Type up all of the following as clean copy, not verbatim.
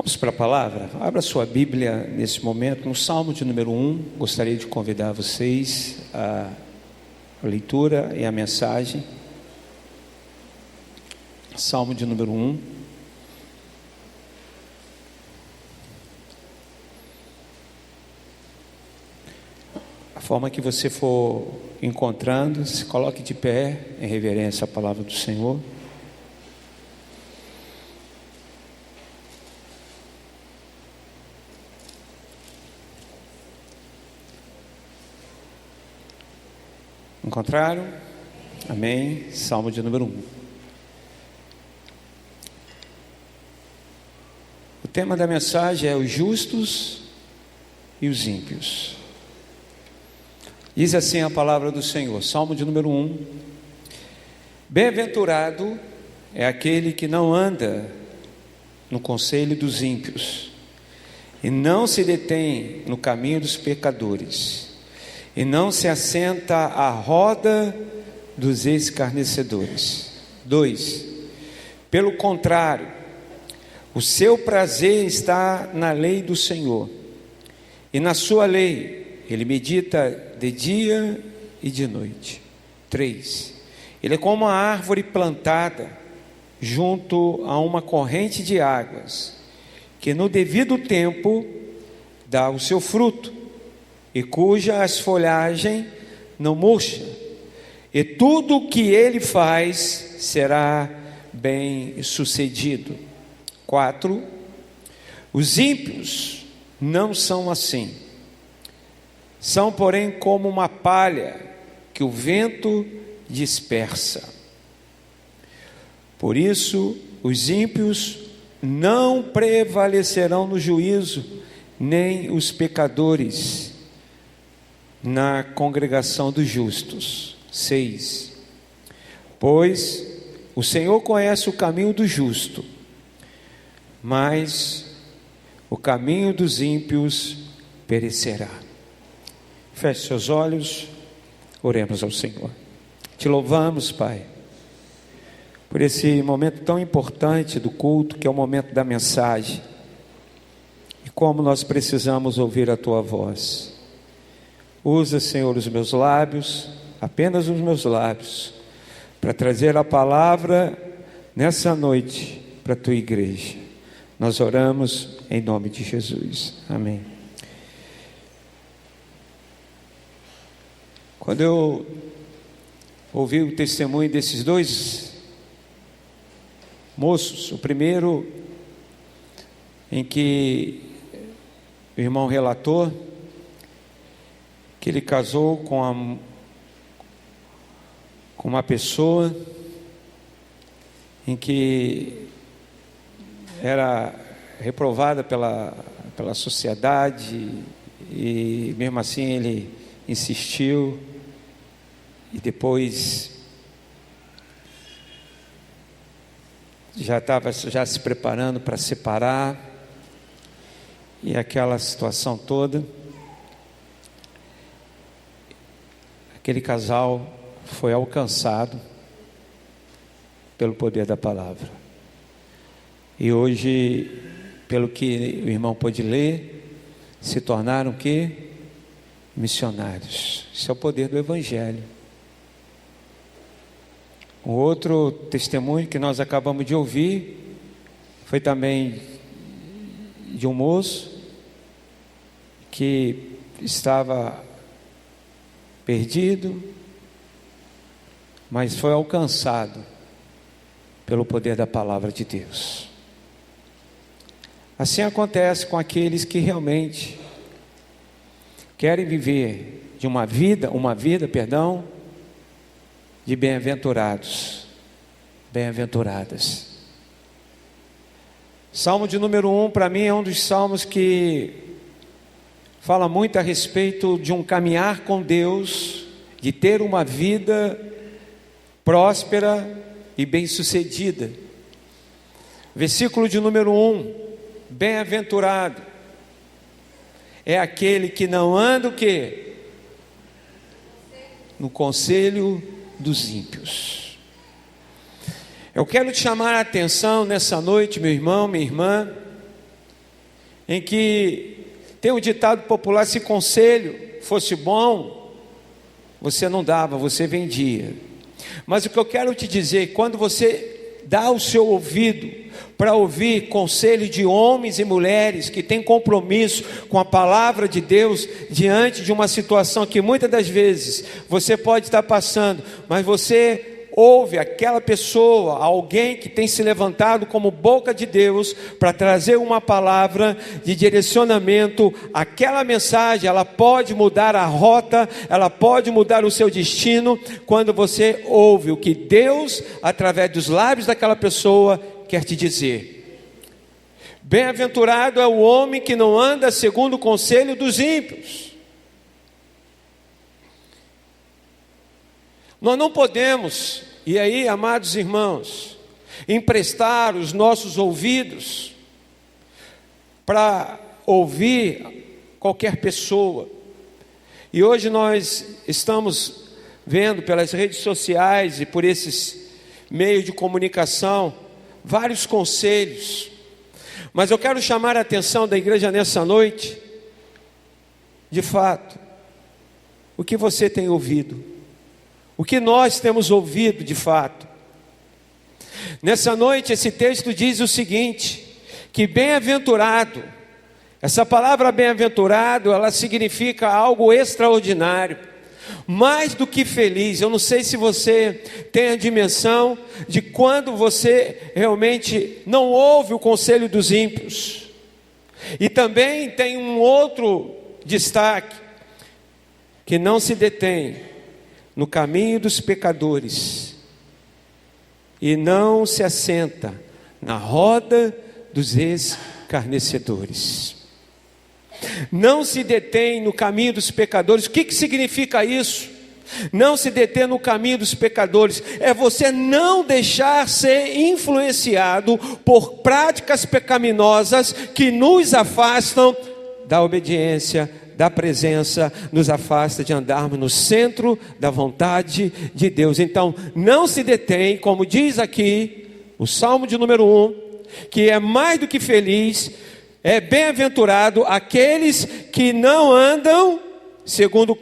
Vamos para a palavra? Abra sua Bíblia nesse momento, no Salmo de número 1. Gostaria de convidar vocês à leitura e à mensagem. Salmo de número 1. A forma que você for encontrando, se coloque de pé em reverência à palavra do Senhor. Encontraram? Amém. Salmo de número 1. O tema da mensagem é os justos e os ímpios. Diz assim a palavra do Senhor, Salmo de número 1. Bem-aventurado é aquele que não anda no conselho dos ímpios, e não se detém no caminho dos pecadores, e não se assenta à roda dos escarnecedores. 2. Pelo contrário, o seu prazer está na lei do Senhor, e na sua lei ele medita de dia e de noite. 3. Ele é como uma árvore plantada junto a uma corrente de águas, que no devido tempo dá o seu fruto, e cuja as folhagens não murcha, e tudo o que ele faz será bem sucedido. 4. Os ímpios não são assim, são porém como uma palha que o vento dispersa. Por isso os ímpios não prevalecerão no juízo, nem os pecadores na congregação dos justos. 6. Pois o Senhor conhece o caminho do justo, mas o caminho dos ímpios perecerá. Feche seus olhos, oremos ao Senhor. Te louvamos, Pai, por esse momento tão importante do culto, que é o momento da mensagem, e como nós precisamos ouvir a Tua voz. Usa, Senhor, os meus lábios, apenas os meus lábios, para trazer a palavra nessa noite para a Tua igreja. Nós oramos em nome de Jesus. Amém. Quando eu ouvi o testemunho desses dois moços, o primeiro em que o irmão relatou que ele casou com uma pessoa em que era reprovada pela sociedade, e mesmo assim ele insistiu, e depois já estava se preparando para separar, e aquela situação toda. Aquele casal foi alcançado pelo poder da palavra. E hoje, pelo que o irmão pôde ler, se tornaram o quê? Missionários. Isso é o poder do Evangelho. Um outro testemunho que nós acabamos de ouvir foi também de um moço que estava perdido, mas foi alcançado pelo poder da palavra de Deus. Assim acontece com aqueles que realmente querem viver de uma vida de bem-aventurados, bem-aventuradas. Salmo de número 1, para mim, é um dos salmos que fala muito a respeito de um caminhar com Deus, de ter uma vida próspera e bem-sucedida. Versículo de número 1, bem-aventurado é aquele que não anda o quê? No conselho dos ímpios. Eu quero te chamar a atenção nessa noite, meu irmão, minha irmã, em que tem um ditado popular: se conselho fosse bom, você não dava, você vendia. Mas o que eu quero te dizer, quando você dá o seu ouvido para ouvir conselho de homens e mulheres que têm compromisso com a palavra de Deus, diante de uma situação que muitas das vezes você pode estar passando, mas você ouve aquela pessoa, alguém que tem se levantado como boca de Deus para trazer uma palavra de direcionamento, aquela mensagem, ela pode mudar a rota, ela pode mudar o seu destino, quando você ouve o que Deus, através dos lábios daquela pessoa, quer te dizer. Bem-aventurado é o homem que não anda segundo o conselho dos ímpios. Nós não podemos, e aí, amados irmãos, emprestar os nossos ouvidos para ouvir qualquer pessoa. E hoje nós estamos vendo pelas redes sociais e por esses meios de comunicação vários conselhos, mas eu quero chamar a atenção da igreja nessa noite, de fato, o que você tem ouvido, o que nós temos ouvido de fato. Nessa noite esse texto diz o seguinte, que bem-aventurado, essa palavra bem-aventurado, ela significa algo extraordinário, mais do que feliz. Eu não sei se você tem a dimensão de quando você realmente não ouve o conselho dos ímpios. E também tem um outro destaque, que não se detém no caminho dos pecadores e não se assenta na roda dos escarnecedores. Não se detém no caminho dos pecadores. O que significa isso? Não se deter no caminho dos pecadores é você não deixar ser influenciado por práticas pecaminosas que nos afastam da obediência, da presença, nos afasta de andarmos no centro da vontade de Deus. Então, não se detém, como diz aqui o Salmo de número 1, que é mais do que feliz, é bem-aventurado aqueles que não andam segundo o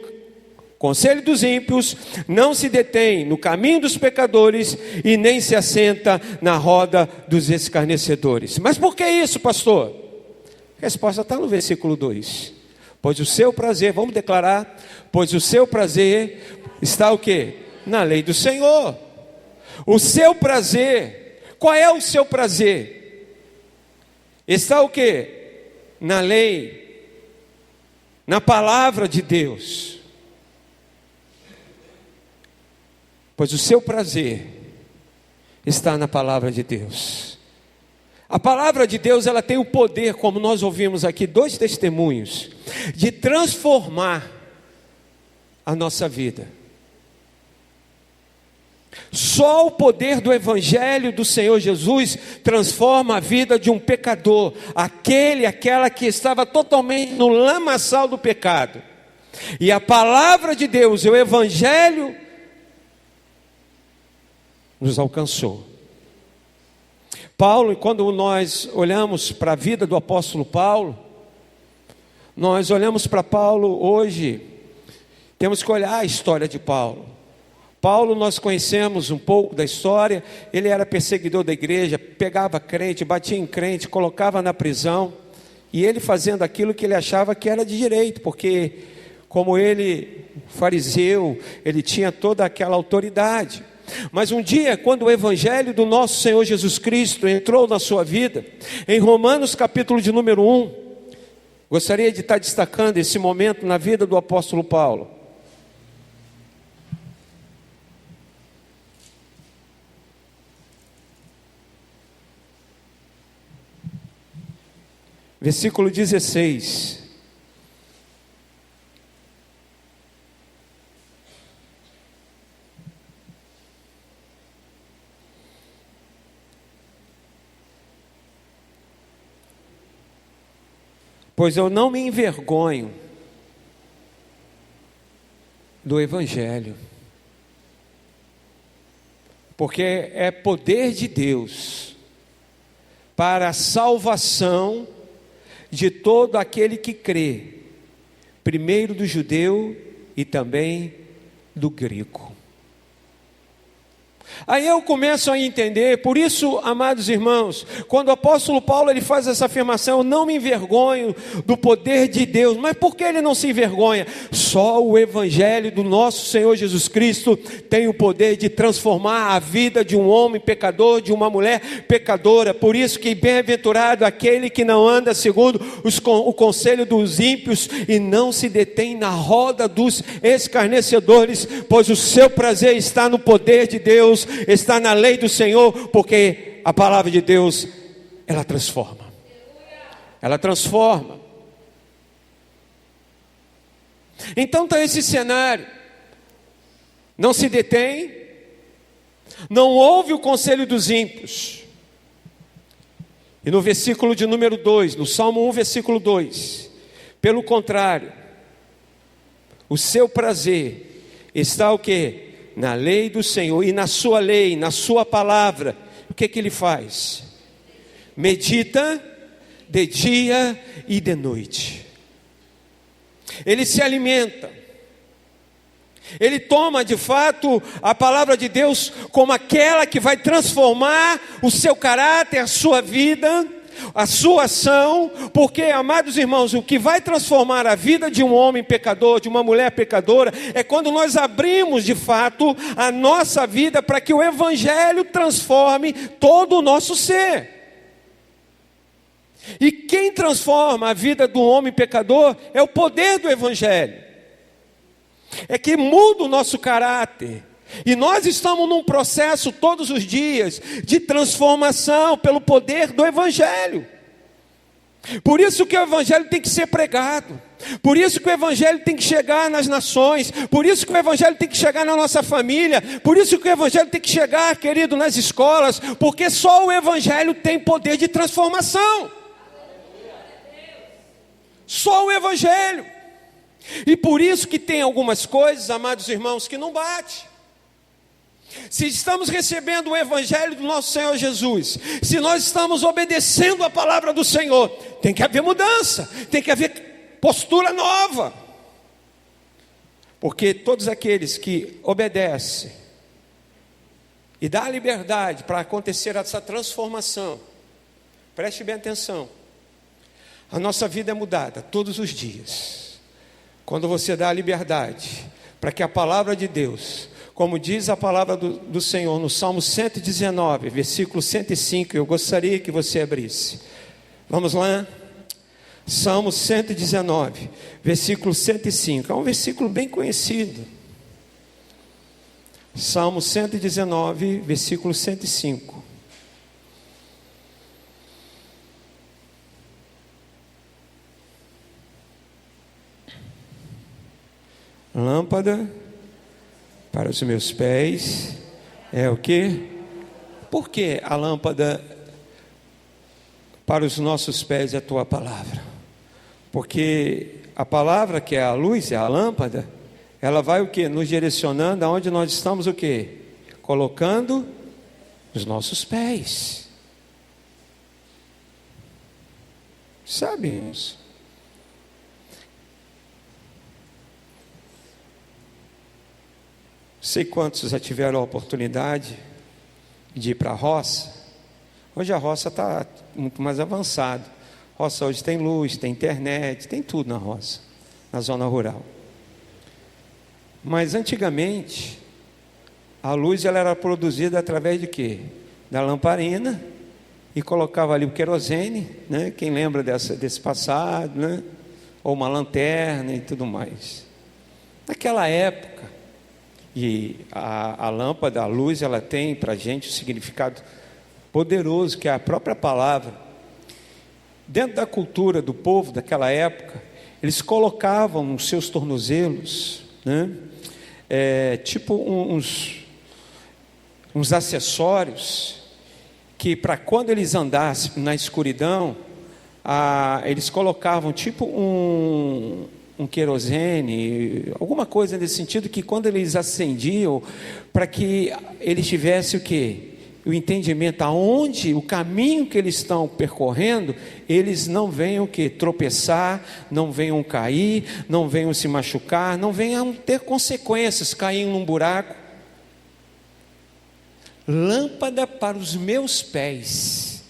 conselho dos ímpios, não se detém no caminho dos pecadores e nem se assenta na roda dos escarnecedores. Mas por que isso, pastor? A resposta está no versículo 2. Pois o seu prazer, vamos declarar, pois o seu prazer está o quê? Na lei do Senhor. O seu prazer, qual é o seu prazer? Está o quê? Na lei, na palavra de Deus. Pois o seu prazer está na palavra de Deus. A palavra de Deus, ela tem o poder, como nós ouvimos aqui, 2 testemunhos, de transformar a nossa vida. Só o poder do Evangelho do Senhor Jesus transforma a vida de um pecador, aquela que estava totalmente no lamaçal do pecado. E a palavra de Deus, o Evangelho, nos alcançou. Paulo, quando nós olhamos para a vida do apóstolo Paulo, nós olhamos para Paulo hoje, temos que olhar a história de Paulo. Paulo, nós conhecemos um pouco da história. Ele era perseguidor da igreja, pegava crente, batia em crente, colocava na prisão, e ele fazendo aquilo que ele achava que era de direito, porque como ele, fariseu, ele tinha toda aquela autoridade. Mas um dia, quando o Evangelho do nosso Senhor Jesus Cristo entrou na sua vida, em Romanos capítulo de número 1, gostaria de estar destacando esse momento na vida do apóstolo Paulo. Versículo 16. Pois eu não me envergonho do Evangelho, porque é poder de Deus para a salvação de todo aquele que crê, primeiro do judeu e também do grego. Aí eu começo a entender, por isso, amados irmãos, quando o apóstolo Paulo ele faz essa afirmação, eu não me envergonho do poder de Deus, mas por que ele não se envergonha? Só o evangelho do nosso Senhor Jesus Cristo tem o poder de transformar a vida de um homem pecador, de uma mulher pecadora. Por isso que bem-aventurado aquele que não anda segundo o conselho dos ímpios e não se detém na roda dos escarnecedores, pois o seu prazer está no poder de Deus, está na lei do Senhor, porque a palavra de Deus, ela transforma. Ela transforma. Então está esse cenário. Não se detém, não ouve o conselho dos ímpios. E no versículo de número 2, no Salmo 1, versículo 2, pelo contrário, o seu prazer está o quê? Na lei do Senhor, e na sua lei, na sua palavra. O que ele faz? Medita de dia e de noite. Ele se alimenta. Ele toma de fato a palavra de Deus como aquela que vai transformar o seu caráter, a sua vida, a sua ação, porque, amados irmãos, o que vai transformar a vida de um homem pecador, de uma mulher pecadora, é quando nós abrimos de fato a nossa vida para que o evangelho transforme todo o nosso ser. E quem transforma a vida do homem pecador é o poder do evangelho, é que muda o nosso caráter. E nós estamos num processo todos os dias de transformação pelo poder do evangelho. Por isso que o evangelho tem que ser pregado. Por isso que o evangelho tem que chegar nas nações. Por isso que o evangelho tem que chegar na nossa família. Por isso que o evangelho tem que chegar, querido, nas escolas. Porque só o evangelho tem poder de transformação. Só o evangelho. E por isso que tem algumas coisas, amados irmãos, que não bate. Se estamos recebendo o evangelho do nosso Senhor Jesus, se nós estamos obedecendo a palavra do Senhor, tem que haver mudança, tem que haver postura nova. Porque todos aqueles que obedecem e dão liberdade para acontecer essa transformação, preste bem atenção, a nossa vida é mudada todos os dias. Quando você dá a liberdade para que a palavra de Deus, como diz a palavra do Senhor no Salmo 119, versículo 105, eu gostaria que você abrisse. Vamos lá? Salmo 119, versículo 105, é um versículo bem conhecido. Salmo 119, versículo 105. Lâmpada para os meus pés é o quê? Por que a lâmpada para os nossos pés é a tua palavra? Porque a palavra, que é a luz, é a lâmpada, ela vai o quê? Nos direcionando aonde nós estamos o quê? Colocando os nossos pés. Sabe isso? Sei quantos já tiveram a oportunidade de ir para a roça. Hoje a roça está muito mais avançada. A roça hoje tem luz, tem internet, tem tudo na roça, na zona rural. Mas antigamente, a luz ela era produzida através de quê? Da lamparina, e colocava ali o querosene, né? Quem lembra desse passado, né? Ou uma lanterna e tudo mais. Naquela época, e a lâmpada, a luz, ela tem para a gente um significado poderoso, que é a própria palavra. Dentro da cultura do povo daquela época, eles colocavam nos seus tornozelos, né, tipo uns acessórios, que para quando eles andassem na escuridão, eles colocavam tipo um querosene, alguma coisa nesse sentido, que quando eles acendiam, para que eles tivessem o quê? o entendimento aonde, o caminho que eles estão percorrendo, eles não venham tropeçar, não venham cair, não venham se machucar, não venham ter consequências, cair num buraco. Lâmpada para os meus pés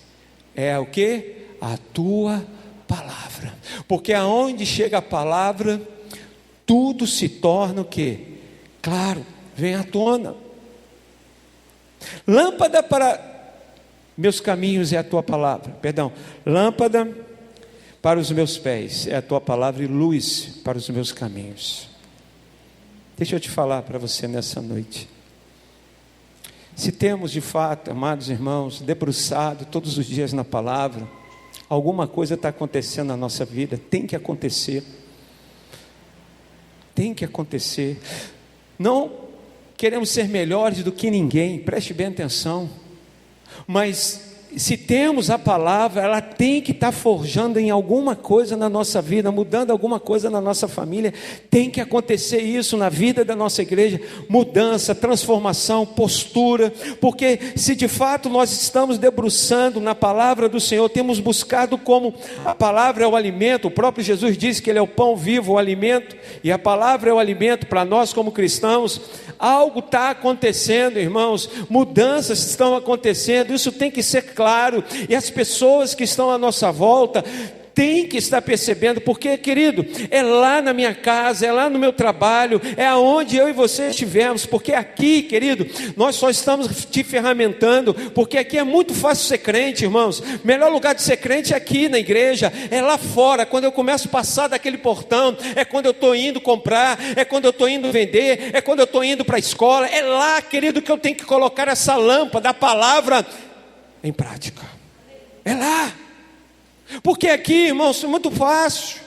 é o que? A tua palavra. Porque aonde chega a palavra, tudo se torna o que? Claro, vem à tona. Lâmpada para meus caminhos é a tua palavra. Perdão, lâmpada para os meus pés é a tua palavra e luz para os meus caminhos. Deixa eu te falar para você nessa noite. Se temos de fato, amados irmãos, debruçado todos os dias na palavra, alguma coisa está acontecendo na nossa vida, tem que acontecer. Tem que acontecer. Não queremos ser melhores do que ninguém, preste bem atenção, mas se temos a palavra, ela tem que estar forjando em alguma coisa na nossa vida, mudando alguma coisa na nossa família. Tem que acontecer isso na vida da nossa igreja, mudança, transformação, postura, porque se de fato nós estamos debruçando na palavra do Senhor, temos buscado como a palavra é o alimento. O próprio Jesus disse que Ele é o pão vivo, o alimento, e a palavra é o alimento para nós como cristãos. Algo está acontecendo, irmãos, mudanças estão acontecendo, isso tem que ser claro, e as pessoas que estão à nossa volta tem que estar percebendo, porque, querido, é lá na minha casa, é lá no meu trabalho, é aonde eu e você estivermos, porque aqui, querido, nós só estamos te ferramentando, porque aqui é muito fácil ser crente, irmãos. Melhor lugar de ser crente é aqui na igreja, é lá fora, quando eu começo a passar daquele portão, é quando eu estou indo comprar, é quando eu estou indo vender, é quando eu estou indo para a escola, é lá, querido, que eu tenho que colocar essa lâmpada da palavra em prática, é lá. Porque aqui, irmãos, é muito fácil.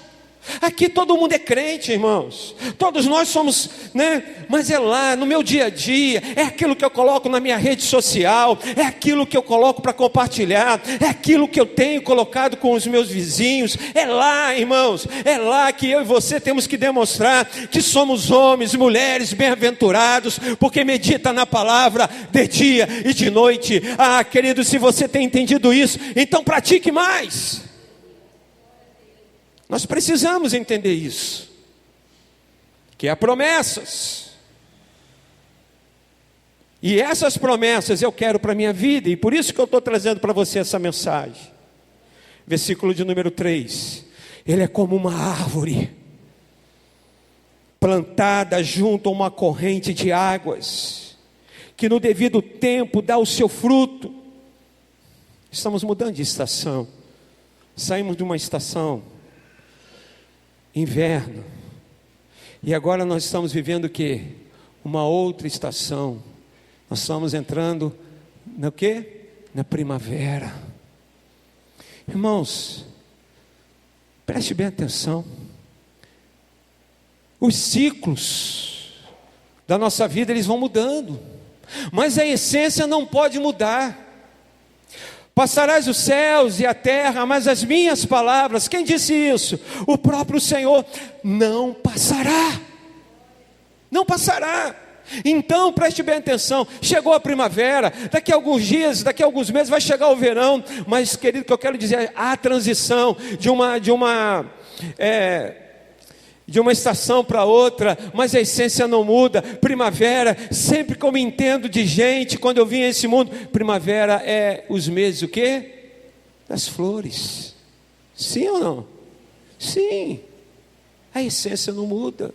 Aqui todo mundo é crente, irmãos. Todos nós somos, né? Mas é lá, no meu dia a dia. É aquilo que eu coloco na minha rede social. É aquilo que eu coloco para compartilhar. É aquilo que eu tenho colocado com os meus vizinhos. É lá, irmãos. É lá que eu e você temos que demonstrar que somos homens e mulheres bem-aventurados, porque medita na palavra de dia e de noite. Ah, querido, se você tem entendido isso, então pratique mais. Nós precisamos entender isso, que há promessas, e essas promessas eu quero para a minha vida, e por isso que eu estou trazendo para você essa mensagem. Versículo de número 3, ele é como uma árvore, plantada junto a uma corrente de águas, que no devido tempo dá o seu fruto. Estamos mudando de estação, saímos de uma estação inverno, e agora nós estamos vivendo o quê? Uma outra estação. Nós estamos entrando no quê? Na primavera. Irmãos, preste bem atenção. Os ciclos da nossa vida, eles vão mudando, mas a essência não pode mudar. Passarás os céus e a terra, mas as minhas palavras, quem disse isso? O próprio Senhor. Não passará. Não passará. Então preste bem atenção, chegou a primavera, daqui a alguns dias, daqui a alguns meses vai chegar o verão, mas querido, o que eu quero dizer, há transição de uma estação para outra, mas a essência não muda. Primavera, sempre como entendo de gente, quando eu vim a esse mundo, primavera é os meses, o quê? Das flores. Sim ou não? Sim, a essência não muda.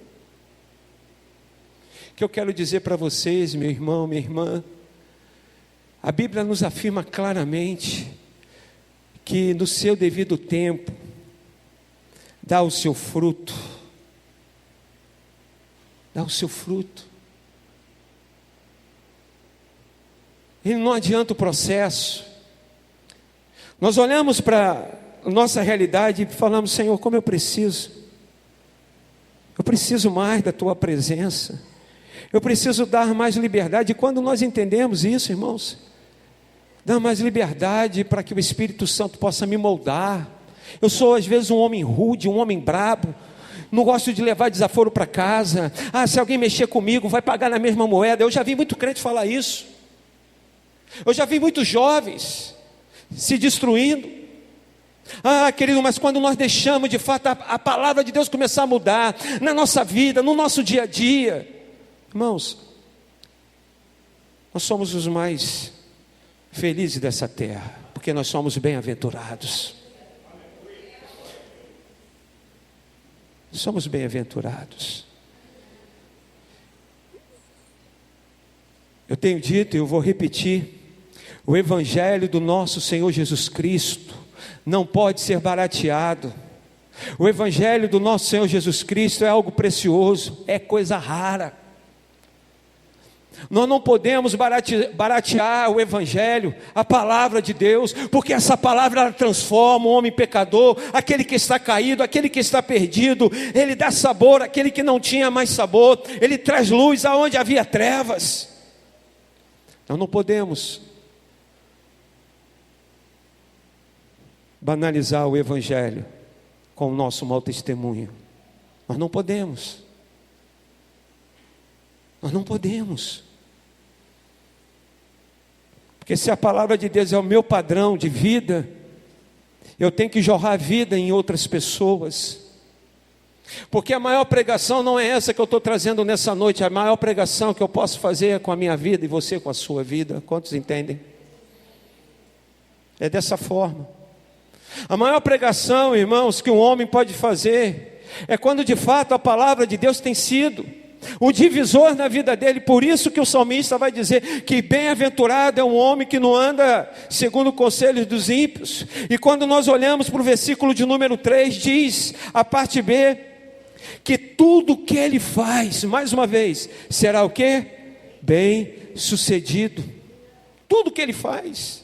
O que eu quero dizer para vocês, meu irmão, minha irmã, a Bíblia nos afirma claramente, que no seu devido tempo, dá o seu fruto, dá o seu fruto. E não adianta o processo. Nós olhamos para a nossa realidade e falamos: Senhor, como eu preciso mais da Tua presença, eu preciso dar mais liberdade. E quando nós entendemos isso, irmãos, dá mais liberdade para que o Espírito Santo possa me moldar. Eu sou às vezes um homem rude, um homem brabo, não gosto de levar desaforo para casa. Se alguém mexer comigo, vai pagar na mesma moeda. Eu já vi muito crente falar isso. Eu já vi muitos jovens se destruindo. Querido, mas quando nós deixamos de fato a palavra de Deus começar a mudar na nossa vida, no nosso dia a dia, irmãos, nós somos os mais felizes dessa terra, porque nós somos bem-aventurados. Somos bem-aventurados. Eu tenho dito e eu vou repetir: o Evangelho do nosso Senhor Jesus Cristo não pode ser barateado. O Evangelho do nosso Senhor Jesus Cristo é algo precioso, é coisa rara. Nós não podemos baratear o Evangelho, a palavra de Deus, porque essa palavra ela transforma o homem pecador, aquele que está caído, aquele que está perdido. Ele dá sabor àquele que não tinha mais sabor, ele traz luz aonde havia trevas. Nós não podemos banalizar o Evangelho com o nosso mau testemunho. Nós não podemos. Nós não podemos. Porque se a palavra de Deus é o meu padrão de vida, eu tenho que jorrar vida em outras pessoas. Porque a maior pregação não é essa que eu estou trazendo nessa noite. A maior pregação que eu posso fazer é com a minha vida e você com a sua vida. Quantos entendem? É dessa forma. A maior pregação, irmãos, que um homem pode fazer é quando de fato a palavra de Deus tem sido o divisor na vida dele. Por isso que o salmista vai dizer que bem-aventurado é um homem que não anda segundo o conselho dos ímpios. E quando nós olhamos para o versículo de número 3, diz a parte B, que tudo que ele faz, mais uma vez, será o quê? Bem sucedido. Tudo que ele faz.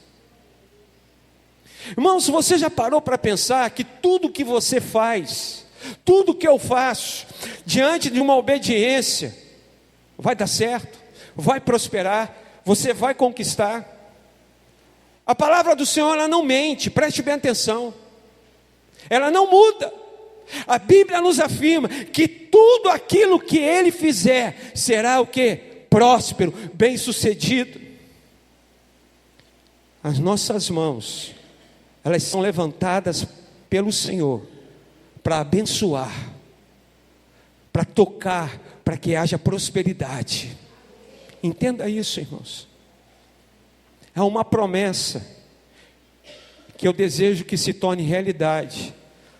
Irmãos, você já parou para pensar que tudo que você faz, tudo que eu faço, diante de uma obediência, vai dar certo, vai prosperar, você vai conquistar? A palavra do Senhor, ela não mente, preste bem atenção, ela não muda. A Bíblia nos afirma que tudo aquilo que Ele fizer, será o quê? Próspero, bem sucedido. As nossas mãos, elas são levantadas pelo Senhor, para abençoar, para tocar, para que haja prosperidade. Entenda isso, irmãos. É uma promessa que eu desejo que se torne realidade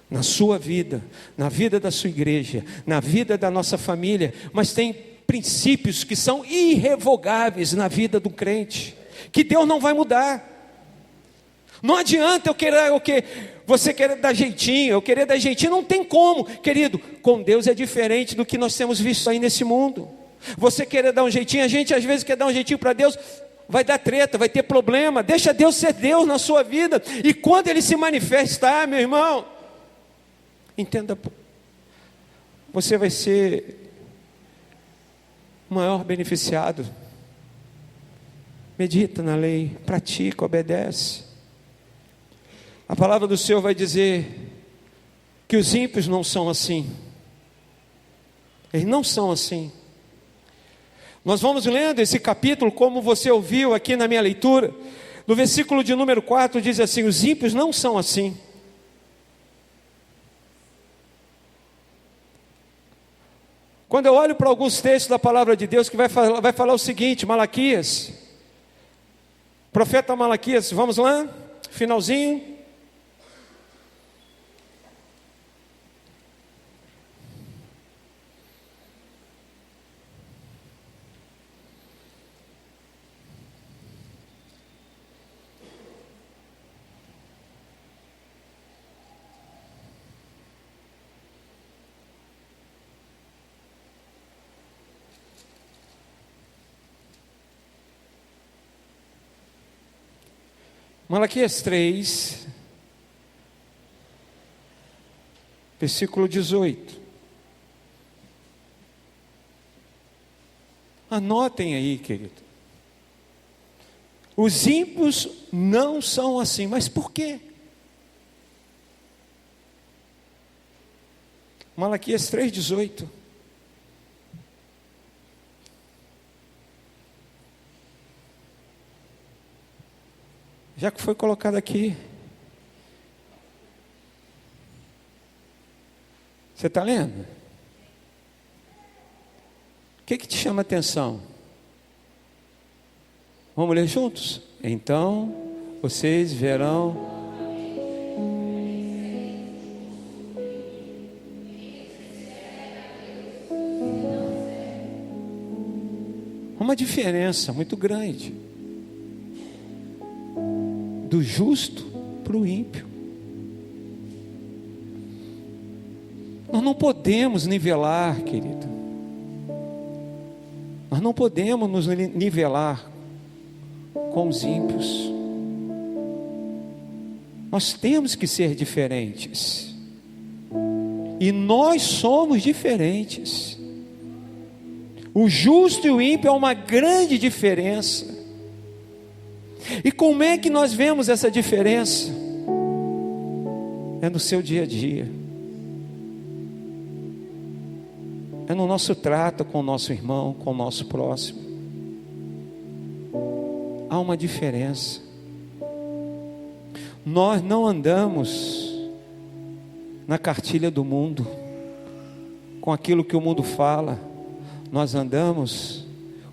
na sua vida, na vida da sua igreja, na vida da nossa família. Mas tem princípios que são irrevogáveis na vida do crente, que Deus não vai mudar. Não adianta você querer dar jeitinho, eu querer dar jeitinho, não tem como, querido. Com Deus é diferente do que nós temos visto aí nesse mundo. Você querer dar um jeitinho, a gente às vezes quer dar um jeitinho para Deus, vai dar treta, vai ter problema. Deixa Deus ser Deus na sua vida, e quando Ele se manifestar, meu irmão, entenda, você vai ser o maior beneficiado. Medita na lei, pratica, obedece. A palavra do Senhor vai dizer que os ímpios não são assim. Eles não são assim. Nós vamos lendo esse capítulo, como você ouviu aqui na minha leitura. No versículo de número 4 diz assim: os ímpios não são assim. Quando eu olho para alguns textos da palavra de Deus, que vai falar o seguinte, Malaquias, profeta Malaquias, vamos lá, finalzinho. Malaquias 3, versículo 18. Anotem aí, querido. Os ímpios não são assim, mas por quê? Malaquias 3, 18. já que foi colocado aqui. Você está lendo? O que te chama a atenção? Vamos ler juntos? Então, vocês verão uma diferença muito grande do justo para o ímpio. Nós não podemos nivelar, querido. Nós não podemos nos nivelar com os ímpios. Nós temos que ser diferentes. E nós somos diferentes. O justo e o ímpio há uma grande diferença. E como é que nós vemos essa diferença? É no seu dia a dia. É no nosso trato com o nosso irmão, com o nosso próximo. Há uma diferença. Nós não andamos na cartilha do mundo, com aquilo que o mundo fala. Nós andamos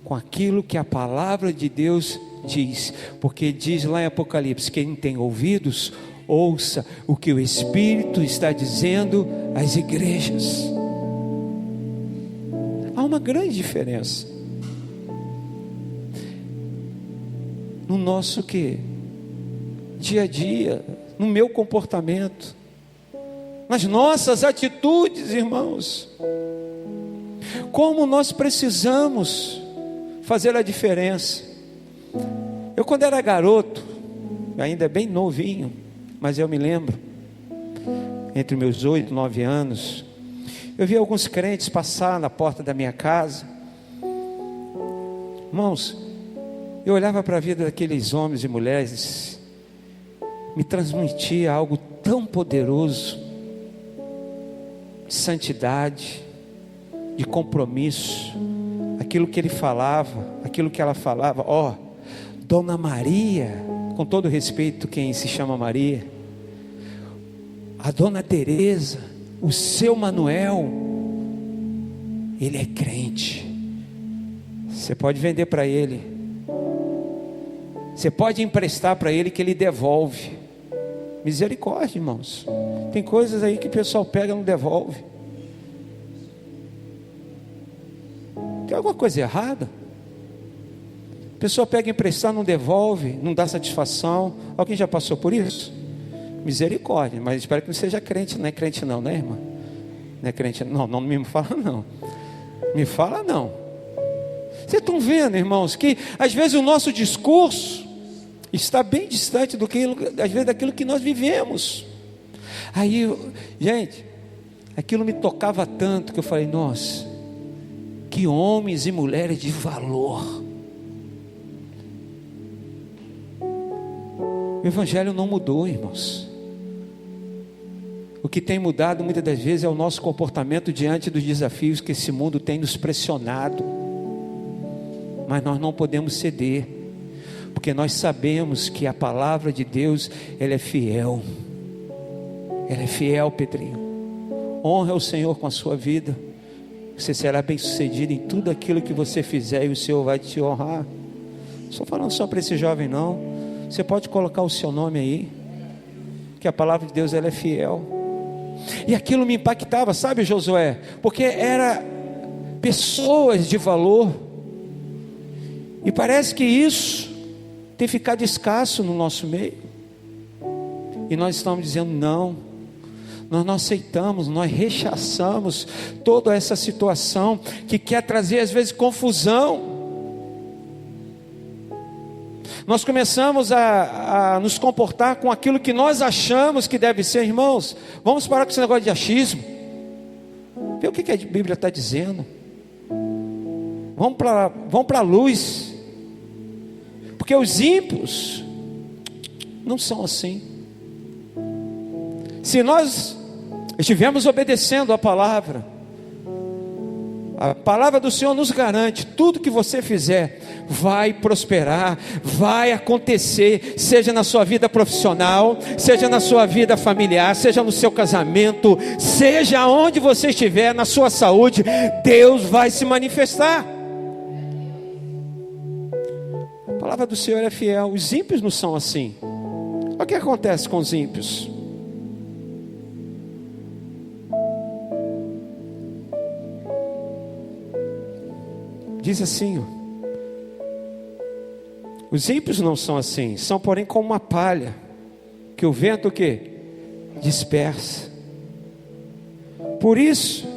com aquilo que a palavra de Deus diz, porque diz lá em Apocalipse: quem tem ouvidos, ouça o que o Espírito está dizendo às igrejas. Há uma grande diferença no nosso dia a dia, no meu comportamento, nas nossas atitudes, irmãos. Como nós precisamos fazer a diferença. Eu, quando era garoto, ainda bem novinho, mas eu me lembro, entre meus 8 e 9 anos, eu vi alguns crentes passar na porta da minha casa. Irmãos, eu olhava para a vida daqueles homens e mulheres, me transmitia algo tão poderoso, de santidade, de compromisso, aquilo que ele falava, aquilo que ela falava. Dona Maria, com todo respeito quem se chama Maria, a Dona Teresa, o seu Manuel, ele é crente. Você pode vender para ele, você pode emprestar para ele que ele devolve. Misericórdia, irmãos. Tem coisas aí que o pessoal pega e não devolve. Tem alguma coisa errada? A pessoa pega emprestar, não devolve, não dá satisfação. Alguém já passou por isso? Misericórdia, mas espero que não seja crente. Não é crente não, né, irmã? Não é crente não, não me fala não. Me fala não. Vocês estão vendo, irmãos, que às vezes o nosso discurso está bem distante às vezes daquilo que nós vivemos. Aí, gente, aquilo me tocava tanto que eu falei: nossa, que homens e mulheres de valor. O evangelho não mudou, irmãos. O que tem mudado muitas das vezes é o nosso comportamento diante dos desafios que esse mundo tem nos pressionado. Mas nós não podemos ceder, porque nós sabemos que a palavra de Deus, ela é fiel. Ela é fiel, Pedrinho. Honra o Senhor com a sua vida. Você será bem sucedido em tudo aquilo que você fizer, e o Senhor vai te honrar. Não estou falando só para esse jovem não. Você pode colocar o seu nome aí, que a palavra de Deus, ela é fiel. E aquilo me impactava, sabe, Josué? Porque era pessoas de valor. E parece que isso tem ficado escasso no nosso meio. E nós estamos dizendo não. Nós não aceitamos, nós rechaçamos toda essa situação que quer trazer às vezes confusão. Nós começamos a nos comportar com aquilo que nós achamos que deve ser, irmãos. Vamos parar com esse negócio de achismo. Vê o que a Bíblia está dizendo. Vamos para a luz. Porque os ímpios não são assim. Se nós estivermos obedecendo a palavra, A palavra do Senhor nos garante: tudo que você fizer vai prosperar, vai acontecer, seja na sua vida profissional, seja na sua vida familiar, seja no seu casamento, seja onde você estiver, na sua saúde, Deus vai se manifestar. A palavra do Senhor é fiel. Os ímpios não são assim. Olha o que acontece com os ímpios. Diz assim, os ímpios não são assim, são porém como uma palha, que o vento o quê? Dispersa. Por isso,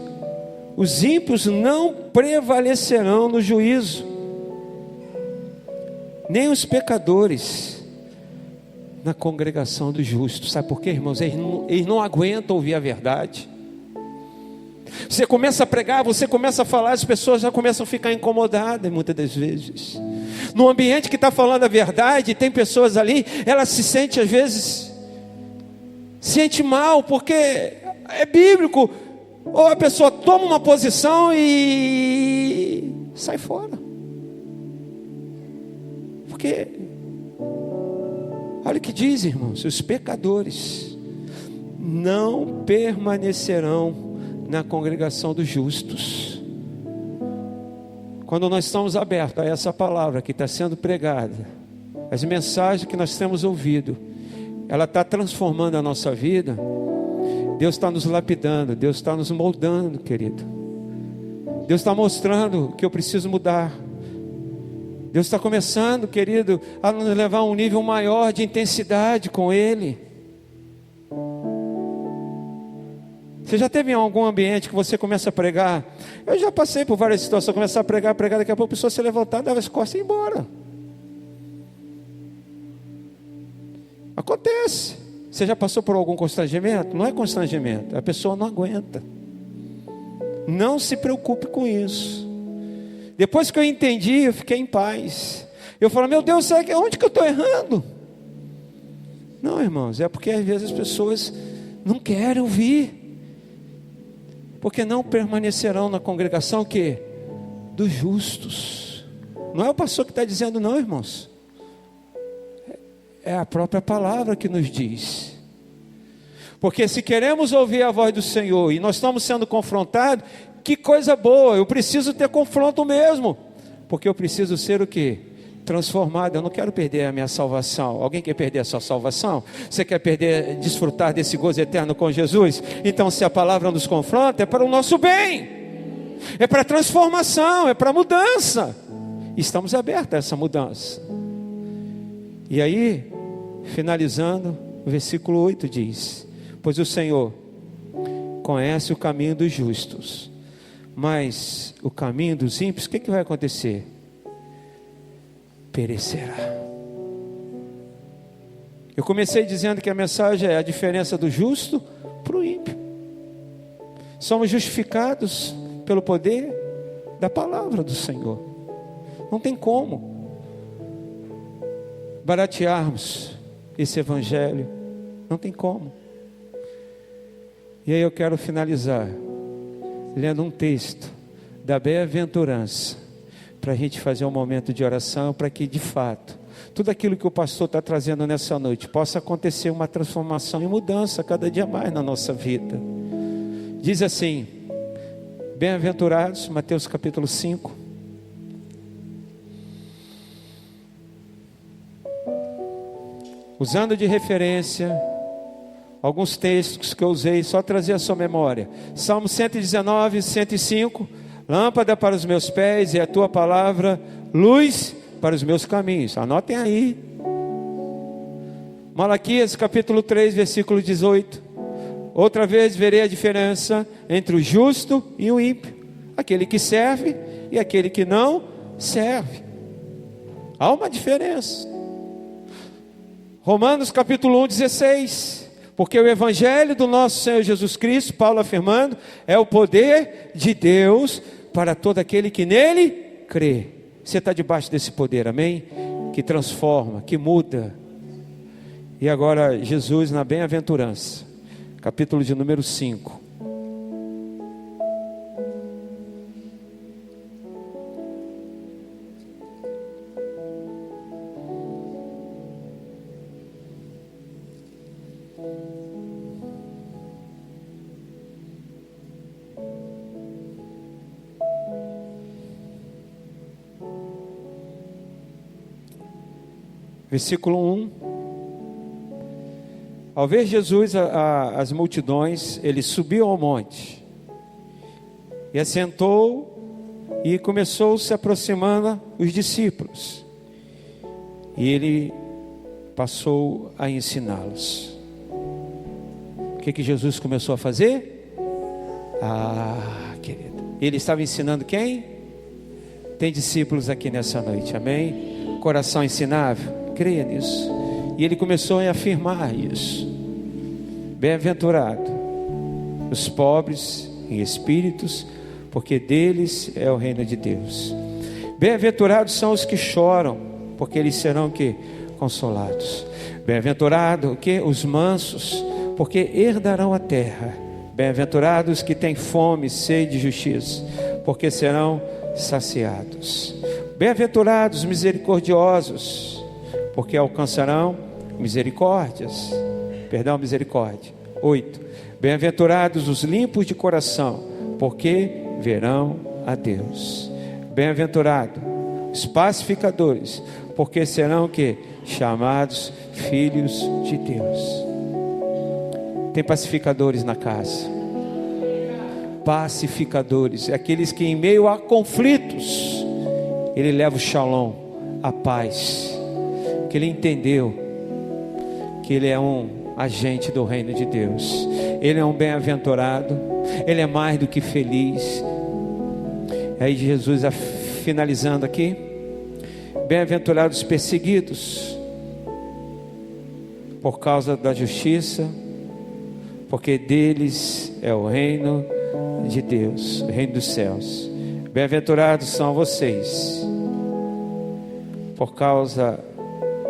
os ímpios não prevalecerão no juízo, nem os pecadores na congregação dos justos. Sabe por quê, irmãos? Eles não aguentam ouvir a verdade. Você começa a pregar, você começa a falar, as pessoas já começam a ficar incomodadas muitas das vezes. No ambiente que está falando a verdade, tem pessoas ali, elas se sentem às vezes, sente mal, porque é bíblico. Ou a pessoa toma uma posição e sai fora. Porque, olha o que diz, irmãos: os pecadores não permanecerão na congregação dos justos. Quando nós estamos abertos a essa palavra que está sendo pregada, as mensagens que nós temos ouvido, ela está transformando a nossa vida. Deus está nos lapidando, Deus está nos moldando, querido. Deus está mostrando que eu preciso mudar. Deus está começando, querido, a nos levar a um nível maior de intensidade com Ele. Você já teve em algum ambiente que você começa a pregar? Eu já passei por várias situações, começar a pregar, daqui a pouco a pessoa se levantar, dava as costas e ir embora. Acontece. Você já passou por algum constrangimento? Não é constrangimento, a pessoa não aguenta. Não se preocupe com isso. Depois que eu entendi, eu fiquei em paz. Eu falo: meu Deus, onde que eu estou errando? Não, irmãos, é porque às vezes as pessoas não querem ouvir. Porque não permanecerão na congregação que? Dos justos. Não é o pastor que está dizendo, não, irmãos. É a própria palavra que nos diz. Porque se queremos ouvir a voz do Senhor e nós estamos sendo confrontados, que coisa boa, eu preciso ter confronto mesmo. Porque eu preciso ser o quê? Transformado. Eu não quero perder a minha salvação. Alguém quer perder a sua salvação? Você quer desfrutar desse gozo eterno com Jesus? Então, se a palavra nos confronta, é para o nosso bem, é para transformação, é para mudança. Estamos abertos a essa mudança. E aí, finalizando, o versículo 8 diz: pois o Senhor conhece o caminho dos justos, mas o caminho dos ímpios, o que vai acontecer? Perecerá. Eu comecei dizendo que a mensagem é a diferença do justo para o ímpio. Somos justificados pelo poder da palavra do Senhor. Não tem como baratearmos esse evangelho. Não tem como. E aí eu quero finalizar lendo um texto da bem-aventurança, para a gente fazer um momento de oração, para que de fato tudo aquilo que o pastor está trazendo nessa noite possa acontecer uma transformação e mudança cada dia mais na nossa vida. Diz assim: bem-aventurados, Mateus capítulo 5, usando de referência alguns textos que eu usei, só trazer a sua memória. Salmo 119, 105. Lâmpada para os meus pés e a tua palavra, luz para os meus caminhos. Anotem aí. Malaquias capítulo 3, versículo 18. Outra vez verei a diferença entre o justo e o ímpio, aquele que serve e aquele que não serve. Há uma diferença. Romanos capítulo 1, 16. Porque o evangelho do nosso Senhor Jesus Cristo, Paulo afirmando, é o poder de Deus para todo aquele que nele crê. Você está debaixo desse poder, amém? Que transforma, que muda. E agora Jesus na bem-aventurança, capítulo de número 5. versículo 1. Ao ver Jesus as multidões, ele subiu ao monte e assentou, e começou se aproximando os discípulos, e ele passou a ensiná-los. O que Jesus começou a fazer? Querido, ele estava ensinando quem? Tem discípulos aqui nessa noite, amém? Coração ensinável, creia nisso. E ele começou a afirmar isso. Bem-aventurado os pobres em espíritos, porque deles é o reino de Deus. Bem-aventurados são os que choram, porque eles serão que? Consolados. Bem-aventurado que? Os mansos, porque herdarão a terra. Bem-aventurados que têm fome e sede de justiça, porque serão saciados. Bem-aventurados misericordiosos, porque alcançarão misericórdia. 8. Bem-aventurados os limpos de coração, porque verão a Deus. Bem-aventurado os pacificadores, porque serão que? Chamados filhos de Deus. Tem pacificadores na casa. Pacificadores, aqueles que em meio a conflitos, ele leva o shalom, a paz, que ele entendeu que ele é um agente do reino de Deus. Ele é um bem-aventurado, ele é mais do que feliz. Aí Jesus, finalizando aqui: bem-aventurados perseguidos por causa da justiça, porque deles é o reino de Deus, o reino dos céus. Bem-aventurados são vocês,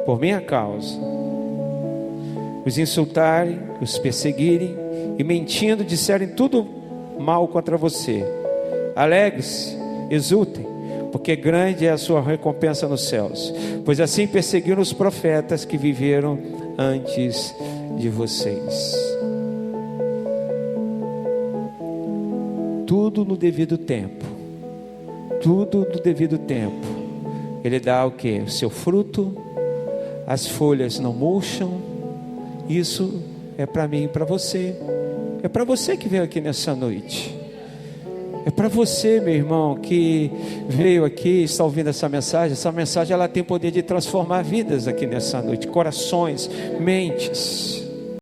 por minha causa, os insultarem, os perseguirem e mentindo disserem tudo mal contra você. Alegre-se, exultem, porque grande é a sua recompensa nos céus, pois assim perseguiram os profetas que viveram antes de vocês. Tudo no devido tempo. Tudo no devido tempo. Ele dá o que? O seu fruto. As folhas não murcham. Isso é para mim e para você. É para você que veio aqui nessa noite. É para você, meu irmão, que veio aqui, está ouvindo essa mensagem. Essa mensagem ela tem poder de transformar vidas aqui nessa noite. Corações, mentes.